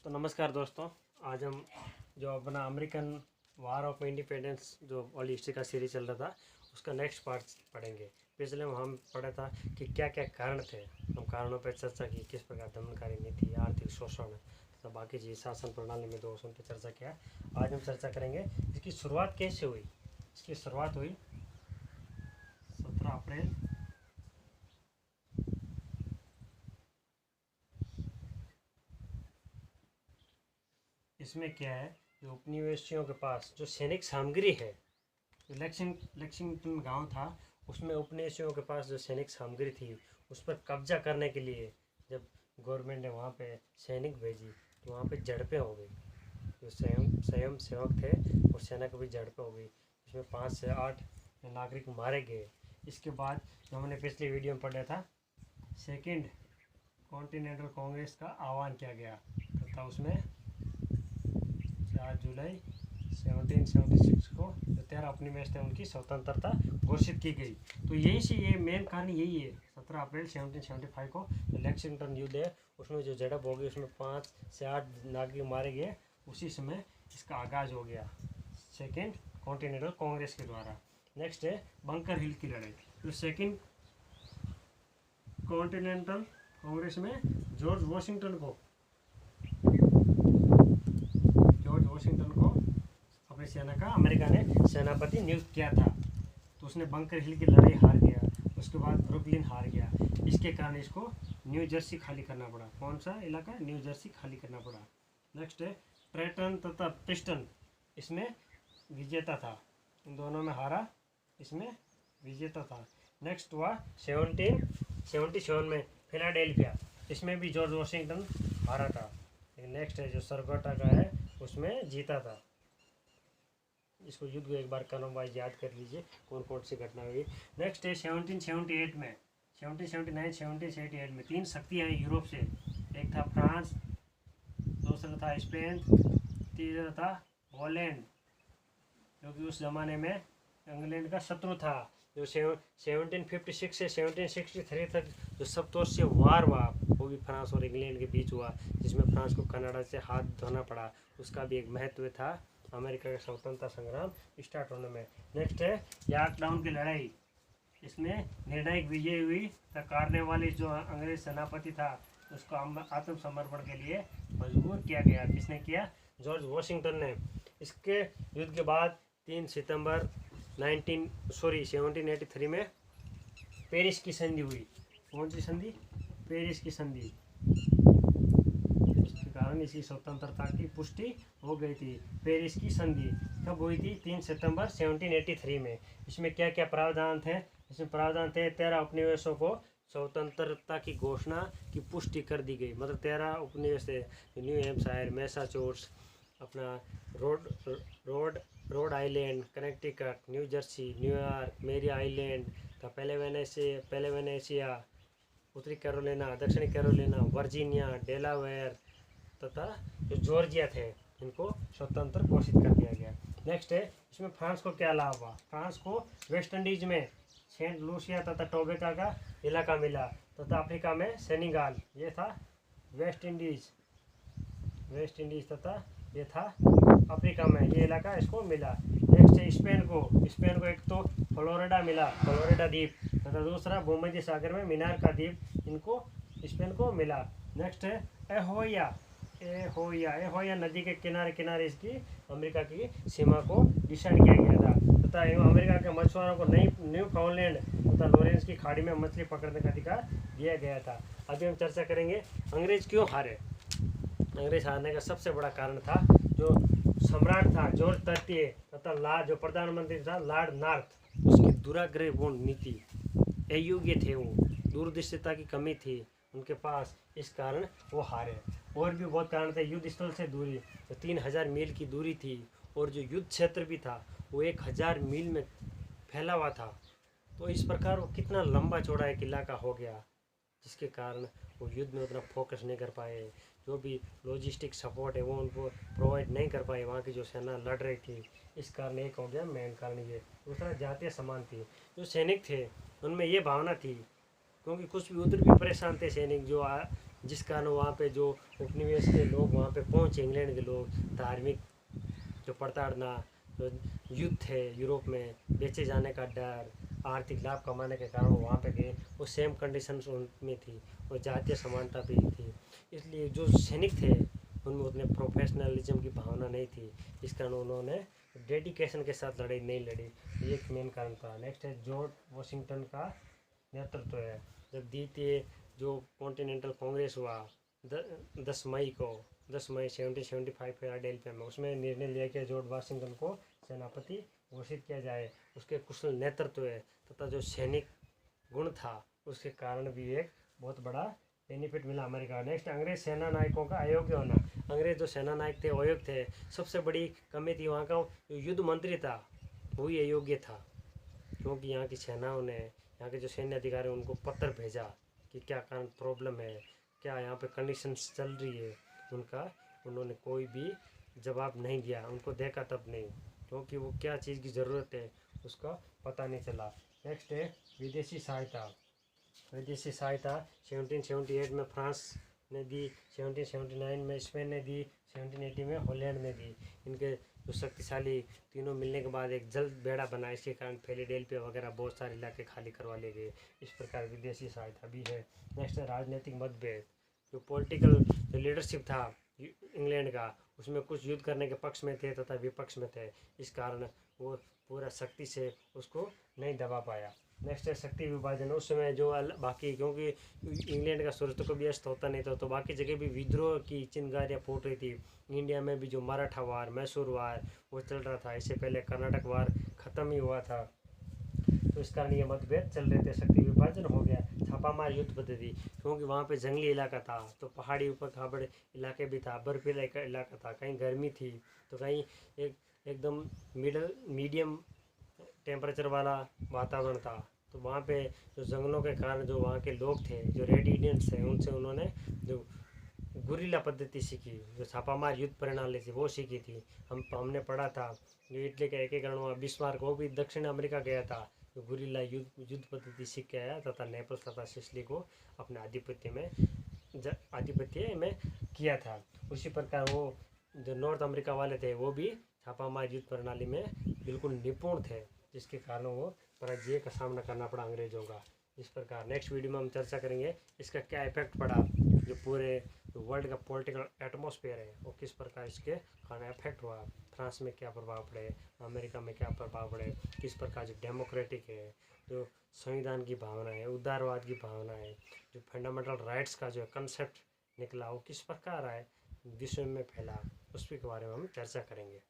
तो नमस्कार दोस्तों, आज हम जो अपना अमेरिकन वार ऑफ इंडिपेंडेंस जो वाली हिस्ट्री का सीरीज चल रहा था उसका नेक्स्ट पार्ट पढ़ेंगे। पिछले में हम पढ़ा था कि क्या क्या कारण थे। हम कारणों पर चर्चा की, किस प्रकार दमनकारी नीति, आर्थिक शोषण तथा बाकी चीज शासन प्रणाली में दोषों पर चर्चा किया। आज हम चर्चा करेंगे इसकी शुरुआत कैसे हुई। इसकी शुरुआत हुई 17 अप्रैल 1946। इसमें क्या है, जो उपनिवेशियों के पास जो सैनिक सामग्री है, जो लैक्सिंगटन गांव था उसमें उपनिवेशियों के पास जो सैनिक सामग्री थी उस पर कब्जा करने के लिए जब गवर्नमेंट ने वहाँ पे सैनिक भेजी तो वहाँ पे झड़पें हो गई। जो स्वयं सेवक थे और सेना को भी झड़पें हो गई, इसमें 5 से 8 नागरिक मारे गए। इसके बाद जो हमने पिछली वीडियो में पढ़ा था, सेकेंड कॉन्टिनेंटल कांग्रेस का आह्वान किया गया तथा उसमें 4 जुलाई 1776 को जो 13 उपनिवेश थे उनकी स्वतंत्रता घोषित की गई। तो यही से ये मेन कहानी यही है। 17 अप्रैल 1775 को जो लैक्सिंगटन युद्ध है उसमें जो झड़प हो गई उसमें 5 से 8 नागरिक मारे गए। उसी समय इसका आगाज हो गया सेकेंड कॉन्टिनेंटल कांग्रेस के द्वारा। नेक्स्ट है बंकर हिल की लड़ाई। तो सेकेंड कॉन्टिनेंटल कांग्रेस में जॉर्ज वॉशिंगटन को अपनी सेना का अमेरिका ने सेनापति नियुक्त किया था। तो उसने बंकर हिल की लड़ाई हार गया, उसके बाद ब्रुकलिन हार गया। इसके कारण इसको न्यू जर्सी खाली करना पड़ा। कौन सा इलाका? न्यू जर्सी खाली करना पड़ा। नेक्स्ट है ट्रेटन तथा प्रिस्टन, इसमें विजेता था। इन दोनों में हारा, इसमें विजेता था। नेक्स्ट हुआ 1777 में फिलाडेल्फिया, इसमें भी जॉर्ज वॉशिंगटन हारा था। नेक्स्ट है जो सरगोटा का है उसमें जीता था। इसको युद्ध को एक बार क्रम वाइज याद कर लीजिए कौन कौन सी घटना हुई। नेक्स्ट है 1778 में 1778 में 3 शक्तियाँ आई यूरोप से। एक था फ्रांस, दूसरा था स्पेन, तीसरा था हॉलैंड, जो कि उस जमाने में इंग्लैंड का शत्रु था। जो 1756 से 1763 तक जो सप्तवर्षीय वार हुआ वो भी फ्रांस और इंग्लैंड के बीच हुआ, जिसमें फ्रांस को कनाडा से हाथ धोना पड़ा। उसका भी एक महत्व था अमेरिका का स्वतंत्रता संग्राम स्टार्ट होने में। नेक्स्ट है यॉर्कटाउन की लड़ाई, इसमें निर्णायक विजय हुई। तो कार्नवालिस जो अंग्रेज सेनापति था उसको आत्मसमर्पण के लिए मजबूर किया गया। किसने किया? जॉर्ज वॉशिंगटन ने। इसके युद्ध के बाद 3 सितंबर 1783 में पेरिस की संधि हुई। कौन सी संधि? पेरिस की संधि। इसके कारण इसकी स्वतंत्रता की पुष्टि हो गई थी। पेरिस की संधि कब हुई थी? 3 सितंबर 1783 में। इसमें क्या क्या प्रावधान थे? इसमें प्रावधान थे 13 उपनिवेशों को स्वतंत्रता की घोषणा की पुष्टि कर दी गई। मतलब 13 उपनिवेश थे, न्यू हैम्पशायर, मैसाचुसेट्स, अपना Rhode Island, Connecticut, new Jersey, New York, मेरी आइलैंड, पेलेवेनेशिया, उत्तरी कैरोलिना, दक्षिणी कैरोलिना, वर्जीनिया, डेलावेयर तथा जो जॉर्जिया थे इनको स्वतंत्र घोषित कर दिया गया। नेक्स्ट है इसमें फ्रांस को क्या लाभ हुआ? फ्रांस को वेस्ट इंडीज में सेंट लूसिया तथा टोबैको का इलाका मिला तथा अफ्रीका में सेनेगल, ये था वेस्ट इंडीज तथा ये था अफ्रीका में, ये इलाका इसको मिला। नेक्स्ट है स्पेन को एक तो फ्लोरिडा मिला, फ्लोरिडा द्वीप, तथा दूसरा भूमध्य सागर में मीनार का द्वीप इनको स्पेन को मिला। नेक्स्ट है एहोया नदी के किनारे इसकी अमेरिका की सीमा को डिसाइड किया गया था तथा अमेरिका के मछुआरों को न्यू फाउंडलैंड तथा लॉरेंस की खाड़ी में मछली पकड़ने का अधिकार दिया गया था। अभी हम चर्चा करेंगे अंग्रेज क्यों हारे। अंग्रेज हारने का सबसे बड़ा कारण था जो सम्राट था जॉर्ज तृतीय तथा जो प्रधानमंत्री था लॉर्ड नॉर्थ, उसकी दुराग्रहपूर्ण नीति, अयोग्य थे वो, दूरदृष्टिता की कमी थी उनके पास, इस कारण वो हारे। और भी बहुत कारण थे। युद्ध स्थल से दूरी तो 3000 मील की दूरी थी और जो युद्ध क्षेत्र भी था वो 1000 मील में फैला हुआ था। तो इस प्रकार वो कितना लंबा चौड़ा एक इलाका हो गया, जिसके कारण वो युद्ध में उतना फोकस नहीं कर पाए। जो भी लॉजिस्टिक सपोर्ट है वो उनको प्रोवाइड नहीं कर पाए, वहाँ की जो सेना लड़ रही थी। इस कारण एक हो गया मेन कारण ये। दूसरा जातीय समान थी। जो सैनिक थे उनमें ये भावना थी, क्योंकि कुछ भी उधर भी परेशान थे सैनिक, जो जिस कारण वहाँ पे जो उपनिवेश के लोग वहाँ पे पहुँचे, इंग्लैंड के लोग, धार्मिक जो प्रताड़ना, जो युद्ध थे यूरोप में, बेचे जाने का डर, आर्थिक लाभ कमाने के कारण वो वहाँ पे गए। वो सेम कंडीशंस उनमें थी, वो जातीय समानता भी थी। इसलिए जो सैनिक थे उनमें उतने प्रोफेशनलिज्म की भावना नहीं थी, इस कारण उन्होंने डेडिकेशन के साथ लड़ाई नहीं लड़ी। ये एक मेन कारण था। नेक्स्ट है जॉर्ज वॉशिंगटन का नेतृत्व है। जब द्वितीय जो कॉन्टिनेंटल कांग्रेस हुआ 10 मई 1775 फिलाडेल्फिया में, उसमें निर्णय लिया कि जॉर्ज वाशिंगटन को सेनापति घोषित किया जाए। उसके कुशल नेतृत्व है तथा जो सैनिक गुण था उसके कारण भी एक बहुत बड़ा बेनिफिट मिला अमेरिका। नेक्स्ट, अंग्रेज सेना नायकों का अयोग्य होना। अंग्रेज जो सेना नायक थे अयोग्य थे। सबसे बड़ी कमी थी वहाँ का जो युद्ध मंत्री था वही अयोग्य था, क्योंकि यहाँ की सेनाओं ने, यहाँ के जो सैन्य अधिकारी उनको पत्र भेजा कि क्या कारण प्रॉब्लम है, क्या यहाँ पे कंडीशंस चल रही है उनका, उन्होंने कोई भी जवाब नहीं दिया। उनको देखा तब नहीं, क्योंकि वो क्या चीज़ की ज़रूरत है उसका पता नहीं चला। नेक्स्ट है विदेशी सहायता। विदेशी सहायता 1778 में फ्रांस ने दी, 1779 में स्पेन ने दी, 1780 में हॉलैंड ने दी। इनके जो शक्तिशाली तीनों मिलने के बाद एक जल्द बेड़ा बना, इसके कारण फिलाडेल्फिया वगैरह बहुत सारे इलाके खाली करवा लिए गए। इस प्रकार विदेशी सहायता भी है। नेक्स्ट है राजनीतिक मतभेद। जो पॉलिटिकल जो लीडरशिप था इंग्लैंड का, उसमें कुछ युद्ध करने के पक्ष में थे तथा विपक्ष में थे, इस कारण वो पूरा शक्ति से उसको नहीं दबा पाया। नेक्स्ट है शक्ति विभाजन। उस समय जो बाकी, क्योंकि इंग्लैंड का सूर्य तो कभी अस्त होता नहीं था, तो बाकी जगह भी विद्रोह की चिंगारियाँ फूट रही थी। इंडिया में भी जो मराठा वार, मैसूर वार वो चल रहा था, इससे पहले कर्नाटक वार ख़त्म ही हुआ था, तो इस कारण ये मतभेद चल रहे थे। शक्ति विभाजन हो गया। छापामार युद्ध पद्धति, क्योंकि वहाँ पे जंगली इलाका था, तो पहाड़ी ऊपर खाबड़ इलाके भी था, बर्फीला इलाका था, कहीं गर्मी थी तो कहीं एकदम मीडियम टेम्परेचर वाला वातावरण था। तो वहाँ पे जो जंगलों के कारण जो वहाँ के लोग थे, जो रेड इंडियंस थे, उनसे उन्होंने जो गुरिल्ला पद्धति सीखी, जो छापामार युद्ध प्रणाली थी वो सीखी थी। हमने पढ़ा था जो इटली का एकीकरण हुआ, बिस्मार्क वो भी दक्षिण अमेरिका गया था, जो गुरिल्ला युद्ध पद्धति सीख के आया तथा नेपल्स तथा सिसिली को अपने आधिपत्य में किया था। उसी प्रकार वो जो नॉर्थ अमेरिका वाले थे वो भी छापामार युद्ध प्रणाली में बिल्कुल निपुण थे, जिसके कारण वो पराजय का सामना करना पड़ा अंग्रेजों का। इस प्रकार नेक्स्ट वीडियो में हम चर्चा करेंगे इसका क्या इफेक्ट पड़ा, जो पूरे वर्ल्ड का पॉलिटिकल एटमॉस्फेयर है वो किस प्रकार इसके कारण इफेक्ट हुआ, फ्रांस में क्या प्रभाव पड़े, अमेरिका में क्या प्रभाव पड़े, किस प्रकार जो डेमोक्रेटिक है, जो संविधान की भावना है, उदारवाद की भावना है, जो फंडामेंटल राइट्स का जो कंसेप्ट निकला वो किस प्रकार है विश्व में फैला, उसके बारे में हम चर्चा करेंगे।